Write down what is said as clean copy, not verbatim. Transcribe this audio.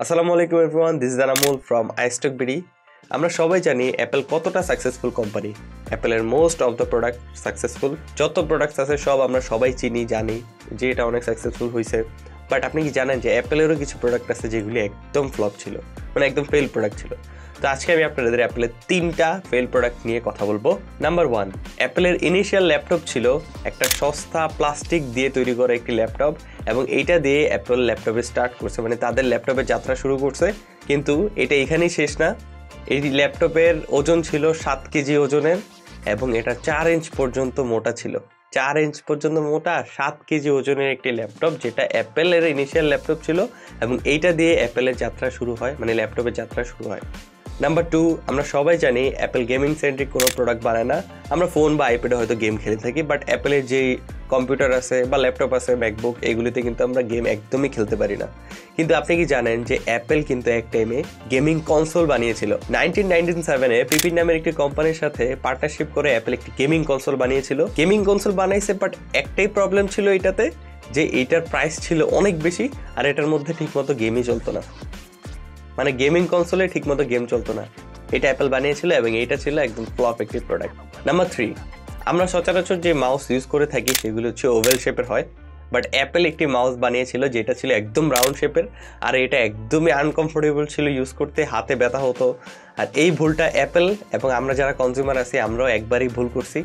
আসসালামু আলাইকুম everyone, this is Anamul from iStock BD. আমরা সবাই জানি অ্যাপেল কতটা সাকসেসফুল কোম্পানি। অ্যাপেলের most of the product successful, যত প্রোডাক্টস আছে সব আমরা সবাই চিনি, জানি যে এটা অনেক সাকসেসফুল হয়েছে। বাট আপনি কি জানেন যে অ্যাপেলেরও কিছু প্রোডাক্ট আছে যেগুলি একদম ফ্লপ ছিল, মানে একদম ফেল প্রোডাক্ট ছিল। তো আজকে আমি আপনাদের অ্যাপেলের 3টা ফেল প্রোডাক্ট নিয়ে কথা বলবো। নাম্বার 1, অ্যাপেলের ইনিশিয়াল ল্যাপটপ ছিল একটা সস্তা প্লাস্টিক দিয়ে তৈরি করা একটি ল্যাপটপ, এবং এইটা দিয়ে অ্যাপেল ল্যাপটপে স্টার্ট করছে, মানে তাদের ল্যাপটপের যাত্রা শুরু করছে। কিন্তু এটা এখানেই শেষ না। এই ল্যাপটপের ওজন ছিল 7 কেজি ওজনের, এবং এটা 4 ইঞ্চ পর্যন্ত মোটা ছিল। 4 ইঞ্চ পর্যন্ত মোটা 7 কেজি ওজনের একটি ল্যাপটপ, যেটা অ্যাপেলের ইনিশিয়াল ল্যাপটপ ছিল, এবং এইটা দিয়ে অ্যাপেলের যাত্রা শুরু হয়, মানে ল্যাপটপের যাত্রা শুরু হয়। নাম্বার 2, আমরা সবাই জানি অ্যাপেল গেমিং সেন্ট্রিক কোনো প্রোডাক্ট বানায় না। আমরা ফোন বা আইপ্যাডে হয়তো গেম খেলে থাকি, বাট অ্যাপেলের যেই কম্পিউটার আছে বা ল্যাপটপ আছে, ম্যাকবুক, এগুলিতে কিন্তু আমরা গেম একদমই খেলতে পারি না। কিন্তু আপনি কি জানেন যে অ্যাপেল কিন্তু এক টাইমে গেমিং কনসোল বানিয়েছিল। 1997-এ পিপিন নামের একটি কোম্পানির সাথে পার্টনারশিপ করে অ্যাপেল একটি গেমিং কনসোল বানিয়েছিল। গেমিং কনসোল বানাইছে, বাট একটাই প্রবলেম ছিল এটাতে, যে এইটার প্রাইস ছিল অনেক বেশি, আর এটার মধ্যে ঠিকমতো গেমই চলতো না। মানে গেমিং কনসোলে ঠিকমতো গেম চলতো না। এটা অ্যাপেল বানিয়েছিল, এবং এটা ছিল একদম ফ্লপ একটি প্রোডাক্ট। নাম্বার 3, আমরা সচরাচর যে মাউস ইউজ করে থাকি সেগুলো হচ্ছে ওভেল শেপের হয়, বাট অ্যাপেল একটি মাউস বানিয়েছিল যেটা ছিল একদম রাউন্ড শেপের, আর এটা একদমই আনকমফোর্টেবল ছিল ইউজ করতে, হাতে ব্যথা হতো। আর এই ভুলটা অ্যাপেল এবং আমরা যারা কনজিউমার আছি আমরাও একবারই ভুল করছি।